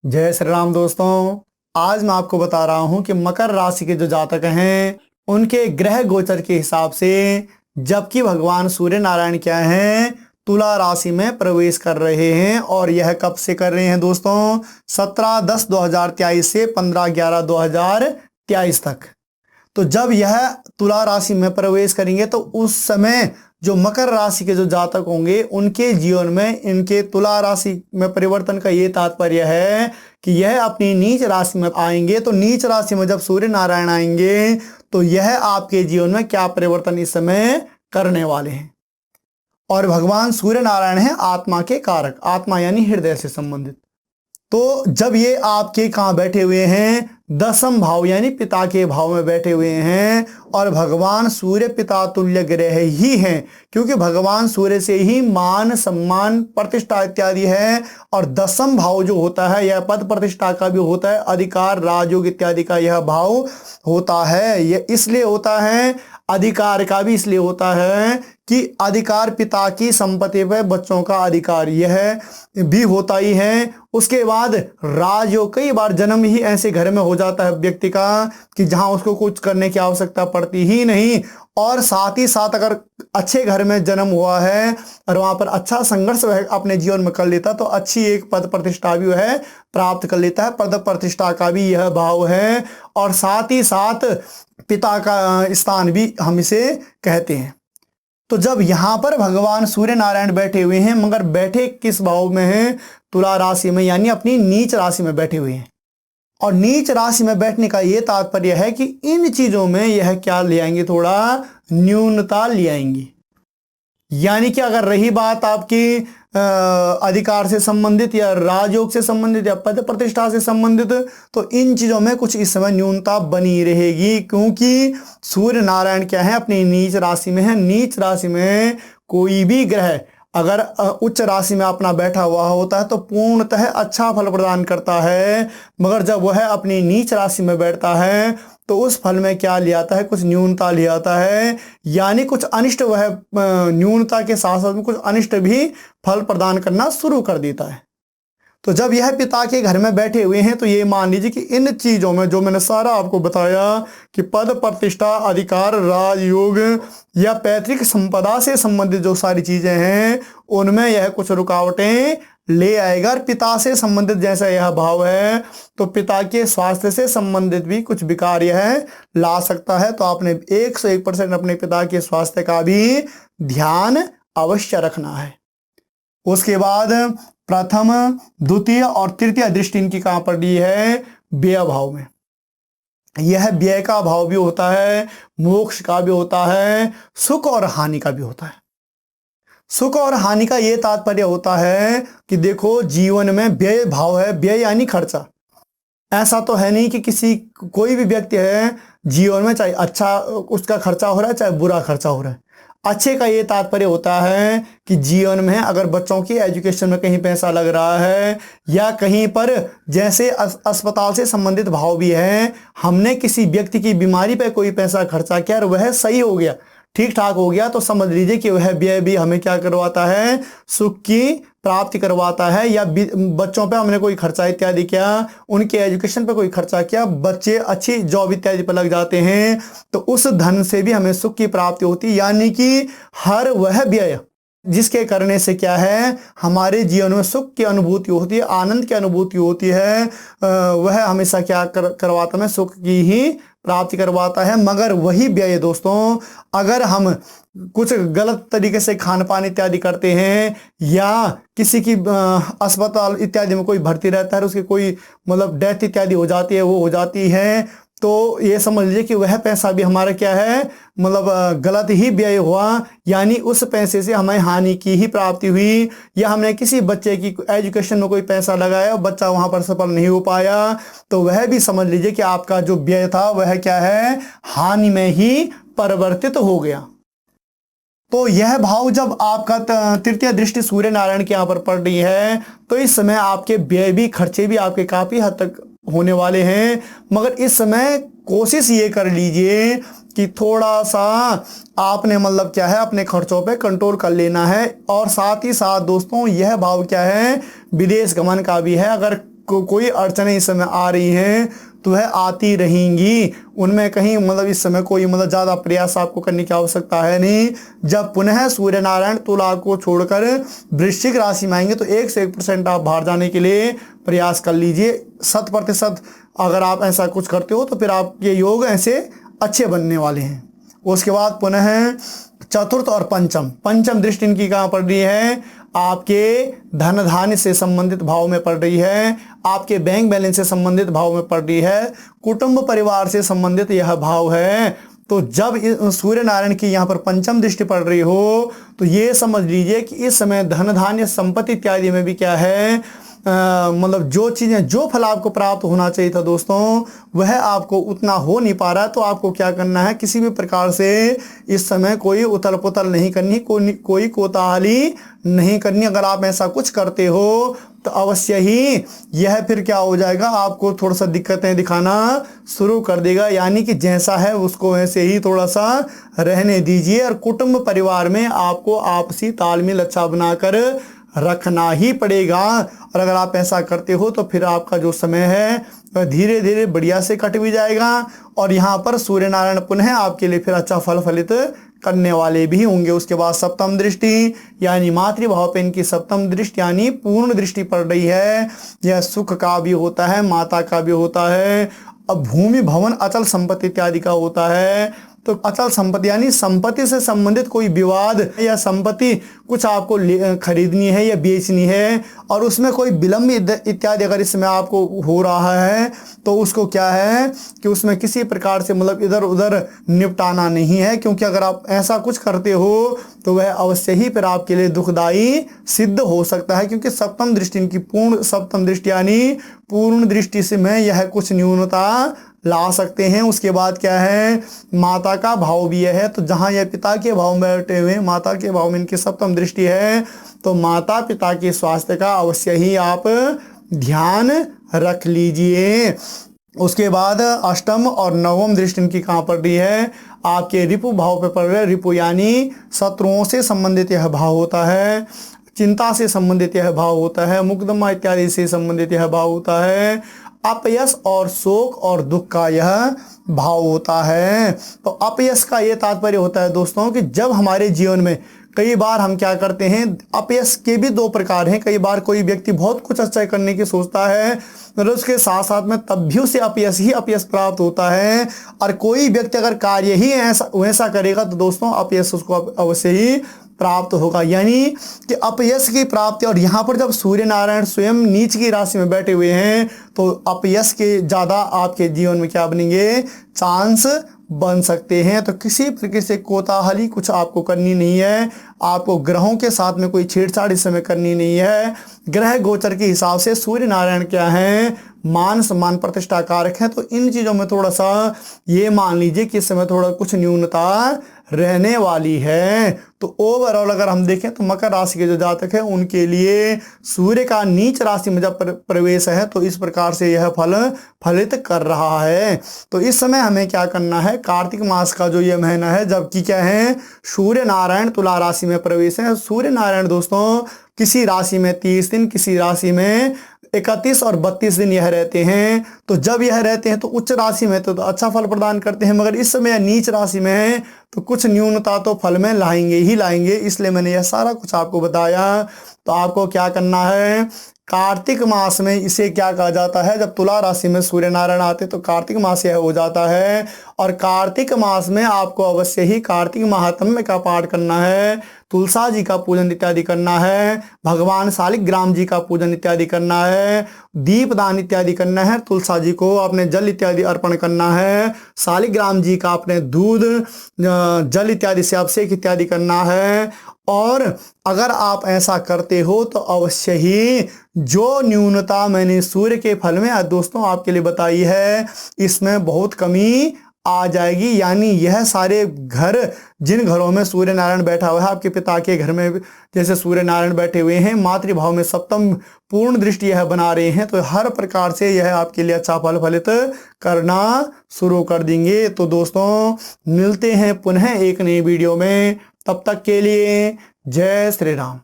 जय श्री राम दोस्तों। आज मैं आपको बता रहा हूं कि मकर राशि के जो जातक हैं उनके ग्रह गोचर के हिसाब से, जबकि भगवान सूर्य नारायण क्या हैं, तुला राशि में प्रवेश कर रहे हैं। और यह कब से कर रहे हैं दोस्तों? 17/10/2023 से 15/11/2023 तक। तो जब यह तुला राशि में प्रवेश करेंगे तो उस समय जो मकर राशि के जो जातक होंगे उनके जीवन में इनके तुला राशि में परिवर्तन का ये तात्पर्य है कि यह अपनी नीच राशि में आएंगे। तो नीच राशि में जब सूर्य नारायण आएंगे तो यह आपके जीवन में क्या परिवर्तन इस समय करने वाले हैं। और भगवान सूर्य नारायण है आत्मा के कारक, आत्मा यानी हृदय से संबंधित। तो जब ये आपके कहाँ बैठे हुए हैं, दसम भाव यानी पिता के भाव में बैठे हुए हैं। और भगवान सूर्य पिता तुल्य ग्रह ही हैं, क्योंकि भगवान सूर्य से ही मान सम्मान प्रतिष्ठा इत्यादि है। और दसम भाव जो होता है यह पद प्रतिष्ठा का भी होता है, अधिकार राजयोग इत्यादि का यह भाव होता है। यह इसलिए होता है, अधिकार का भी इसलिए होता है कि अधिकार पिता की संपत्ति पर बच्चों का अधिकार यह भी होता ही है। उसके बाद राजयोग, कई बार जन्म ही ऐसे घर में हो जाता है व्यक्ति का कि जहां उसको कुछ करने की आवश्यकता पड़ती ही नहीं। और साथ ही साथ अगर अच्छे घर में जन्म हुआ है और वहां पर अच्छा संघर्ष वह अपने जीवन में कर लेता तो अच्छी एक पद प्रतिष्ठा भी वह प्राप्त कर लेता है। पद प्रतिष्ठा का भी यह भाव है। और साथ ही साथ पिता का स्थान भी हम इसे कहते हैं। तो जब यहां पर भगवान सूर्य नारायण बैठे हुए हैं, मगर बैठे किस भाव में हैं? तुला राशि में, यानी अपनी नीच राशि में बैठे हुए हैं। और नीच राशि में बैठने का यह तात्पर्य है कि इन चीजों में यह क्या ले आएंगे, थोड़ा न्यूनता ले आएंगे। यानी कि अगर रही बात आपकी अधिकार से संबंधित या राजयोग से संबंधित या पद प्रतिष्ठा से संबंधित, तो इन चीजों में कुछ इस समय न्यूनता बनी रहेगी। क्योंकि सूर्य नारायण क्या है, अपनी नीच राशि में है। नीच राशि में कोई भी ग्रह अगर उच्च राशि में अपना बैठा हुआ होता है तो पूर्णतः अच्छा फल प्रदान करता है। मगर जब वह अपनी नीच राशि में बैठता है तो उस फल में क्या ले आता है, कुछ न्यूनता ले आता है। यानी कुछ अनिष्ट, वह न्यूनता के साथ साथ में कुछ अनिष्ट भी फल प्रदान करना शुरू कर देता है। तो जब यह पिता के घर में बैठे हुए हैं तो ये मान लीजिए कि इन चीजों में जो मैंने सारा आपको बताया कि पद प्रतिष्ठा, अधिकार, राजयोग या पैतृक संपदा से संबंधित जो सारी चीजें हैं उनमें यह कुछ रुकावटें ले आएगा। और पिता से संबंधित जैसा यह भाव है तो पिता के स्वास्थ्य से संबंधित भी कुछ विकार यह ला सकता है। तो आपने 101% अपने पिता के स्वास्थ्य का भी ध्यान अवश्य रखना है। उसके बाद प्रथम, द्वितीय और तृतीय दृष्टि इनकी कहां पर दी है? व्यय भाव में। यह व्यय का भाव भी होता है, मोक्ष का भी होता है, सुख और हानि का भी होता है। सुख और हानि का यह तात्पर्य होता है कि देखो जीवन में व्यय भाव है, व्यय यानी खर्चा। ऐसा तो है नहीं कि कोई भी व्यक्ति है जीवन में चाहे अच्छा उसका खर्चा हो रहा है चाहे बुरा खर्चा हो रहा है। अच्छे का ये तात्पर्य होता है कि जीवन में अगर बच्चों की एजुकेशन में कहीं पैसा लग रहा है या कहीं पर जैसे अस्पताल से संबंधित भाव भी है, हमने किसी व्यक्ति की बीमारी पर कोई पैसा खर्चा किया और वह सही हो गया, ठीक ठाक हो गया, तो समझ लीजिए कि वह व्यय भी हमें क्या करवाता है, सुख की प्राप्ति करवाता है। या बच्चों पे हमने कोई खर्चा इत्यादि किया, उनके एजुकेशन पे कोई खर्चा किया, बच्चे अच्छी जॉब इत्यादि पर लग जाते हैं तो उस धन से भी हमें सुख की प्राप्ति होती है। यानी कि हर वह व्यय जिसके करने से क्या है, हमारे जीवन में सुख की अनुभूति होती है, आनंद की अनुभूति होती है, वह हमेशा क्या करवाता है, सुख की ही प्राप्ति करवाता है। मगर वही व्यय दोस्तों, अगर हम कुछ गलत तरीके से खान पान इत्यादि करते हैं या किसी की अस्पताल इत्यादि में कोई भर्ती रहता है, उसकी कोई मतलब डेथ इत्यादि हो जाती है, वो हो जाती है, तो ये समझ लीजिए कि वह पैसा भी हमारा क्या है, मतलब गलत ही व्यय हुआ। यानी उस पैसे से हमें हानि की ही प्राप्ति हुई। या हमने किसी बच्चे की एजुकेशन में कोई पैसा लगाया, बच्चा वहां पर सफल नहीं हो पाया, तो वह भी समझ लीजिए कि आपका जो व्यय था वह क्या है, हानि में ही परिवर्तित हो गया। तो यह भाव जब आपका तृतीय दृष्टि सूर्य नारायण के यहाँ पर पड़ रही है तो इस समय आपके व्यय भी, खर्चे भी आपके काफी हद तक होने वाले हैं। मगर इस समय कोशिश ये कर लीजिए कि थोड़ा सा आपने मतलब क्या है, अपने खर्चों पे कंट्रोल कर लेना है। और साथ ही साथ दोस्तों यह भाव क्या है, विदेश गमन का भी है। अगर कोई अड़चने इस समय आ रही हैं तो वह आती रहेंगी, उनमें कहीं मतलब इस समय कोई मतलब ज़्यादा प्रयास आपको करने की आवश्यकता है नहीं। जब पुनः सूर्य नारायण तुला को छोड़कर वृश्चिक राशि में आएंगे तो 101% आप बाहर जाने के लिए प्रयास कर लीजिए। 100% अगर आप ऐसा कुछ करते हो तो फिर आपके योग ऐसे अच्छे बनने वाले हैं। उसके बाद पुनः चतुर्थ और पंचम दृष्टि इनकी कहाँ पड़ रही है? आपके धन धान्य से संबंधित भाव में पड़ रही है, आपके बैंक बैलेंस से संबंधित भाव में पड़ रही है, कुटुंब परिवार से संबंधित यह भाव है। तो जब सूर्य नारायण की यहाँ पर पंचम दृष्टि पड़ रही हो तो ये समझ लीजिए कि इस समय धन धान्य संपत्ति इत्यादि में भी क्या है, मतलब जो चीज़ें जो फल आपको प्राप्त होना चाहिए था दोस्तों वह आपको उतना हो नहीं पा रहा है। तो आपको क्या करना है, किसी भी प्रकार से इस समय कोई उथल पुथल नहीं करनी, कोई कोताहली नहीं करनी। अगर आप ऐसा कुछ करते हो तो अवश्य ही यह फिर क्या हो जाएगा, आपको थोड़ा सा दिक्कतें दिखाना शुरू कर देगा। यानी कि जैसा है उसको वैसे ही थोड़ा सा रहने दीजिए। और कुटुंब परिवार में आपको आपसी तालमेल अच्छा बनाकर रखना ही पड़ेगा। और अगर आप ऐसा करते हो तो फिर आपका जो समय है वह धीरे धीरे बढ़िया से कट भी जाएगा। और यहाँ पर सूर्य नारायण पुनः आपके लिए फिर अच्छा फल फलित करने वाले भी होंगे। उसके बाद सप्तम दृष्टि यानी मातृभाव पे इनकी सप्तम दृष्टि यानी पूर्ण दृष्टि पड़ रही है। यह सुख का भी होता है, माता का भी होता है, अब भूमि भवन अचल संपत्ति इत्यादि का होता है। तो अचल संपत्ति यानी संपत्ति से संबंधित कोई विवाद या संपत्ति कुछ आपको खरीदनी है या बेचनी है और उसमें कोई विलंब इत्यादि अगर इसमें आपको हो रहा है तो उसको क्या है कि उसमें किसी प्रकार से मतलब इधर उधर निपटाना नहीं है। क्योंकि अगर आप ऐसा कुछ करते हो तो वह अवश्य ही फिर आपके लिए दुखदायी सिद्ध हो सकता है। क्योंकि सप्तम दृष्टि यानी पूर्ण दृष्टि से में यह कुछ न्यूनता ला सकते हैं। उसके बाद क्या है, माता का भाव भी है। तो जहां यह पिता के भाव में बैठे हुए माता के भाव में इनकी सप्तम दृष्टि है तो माता पिता के स्वास्थ्य का अवश्य ही आप ध्यान रख लीजिए। उसके बाद अष्टम और नवम दृष्टि इनकी कहाँ पड़ रही है, आपके रिपु भाव पे पड़ रहे हैं। रिपु यानी शत्रुओं से संबंधित यह भाव होता है, चिंता से संबंधित यह भाव होता है, मुकदमा इत्यादि से संबंधित यह भाव होता है, अपयश और शोक और दुख का यह भाव होता है। तो अपयश का यह तात्पर्य होता है दोस्तों कि जब हमारे जीवन में कई बार हम क्या करते हैं, अपयश के भी दो प्रकार हैं। कई बार कोई व्यक्ति बहुत कुछ अच्छा करने की सोचता है और उसके साथ साथ में तब भी उसे अपयश प्राप्त होता है। और कोई व्यक्ति अगर कार्य ही वैसा करेगा तो दोस्तों अपयश उसको अवश्य ही प्राप्त होगा। यानी कि अपयश की प्राप्ति, और यहाँ पर जब सूर्य नारायण स्वयं नीच की राशि में बैठे हुए हैं तो अपयश के ज़्यादा आपके जीवन में क्या बनेंगे, चांस बन सकते हैं। तो किसी प्रकार से कोताहली कुछ आपको करनी नहीं है, आपको ग्रहों के साथ में कोई छेड़छाड़ इस समय करनी नहीं है। ग्रह गोचर के हिसाब से सूर्य नारायण क्या है, मान सम्मान प्रतिष्ठा कारक है। तो इन चीज़ों में थोड़ा सा ये मान लीजिए कि इस समय थोड़ा कुछ न्यूनता रहने वाली है। तो ओवरऑल अगर हम देखें तो मकर राशि के जो जातक है उनके लिए सूर्य का नीच राशि में जब प्रवेश है तो इस प्रकार से यह फल फलित कर रहा है। तो इस समय हमें क्या करना है, कार्तिक मास का जो ये महीना है जबकि क्या है, सूर्य नारायण तुला राशि में प्रवेश है। सूर्य नारायण दोस्तों किसी राशि में 30 दिन, किसी राशि में 31 और 32 दिन यह रहते हैं। तो जब यह रहते हैं तो उच्च राशि में तो अच्छा फल प्रदान करते हैं, मगर इस समय नीच राशि में है तो कुछ न्यूनता तो फल में लाएंगे ही लाएंगे। इसलिए मैंने यह सारा कुछ आपको बताया। तो आपको क्या करना है, कार्तिक मास में इसे क्या कहा जाता है, जब तुला राशि में सूर्य नारायण आते तो कार्तिक मास यह हो जाता है। और कार्तिक मास में आपको अवश्य ही कार्तिक महात्म्य का पाठ करना है, तुलसा जी का पूजन इत्यादि करना है, भगवान शालिग्राम जी का पूजन इत्यादि करना है, दीपदान इत्यादि करना है, तुलसा जी को अपने जल इत्यादि अर्पण करना है, शालिग्राम जी का अपने दूध जल इत्यादि से अभिषेक इत्यादि करना है। और अगर आप ऐसा करते हो तो अवश्य ही जो न्यूनता मैंने सूर्य के फल में दोस्तों आपके लिए बताई है इसमें बहुत कमी आ जाएगी। यानी यह सारे घर, जिन घरों में सूर्य नारायण बैठा हुआ है, आपके पिता के घर में जैसे सूर्य नारायण बैठे हुए हैं, मातृभाव में सप्तम पूर्ण दृष्टि यह बना रहे हैं, तो हर प्रकार से यह आपके लिए अच्छा फल फलित करना शुरू कर देंगे। तो दोस्तों मिलते हैं पुनः एक नई वीडियो में, तब तक के लिए जय श्री राम।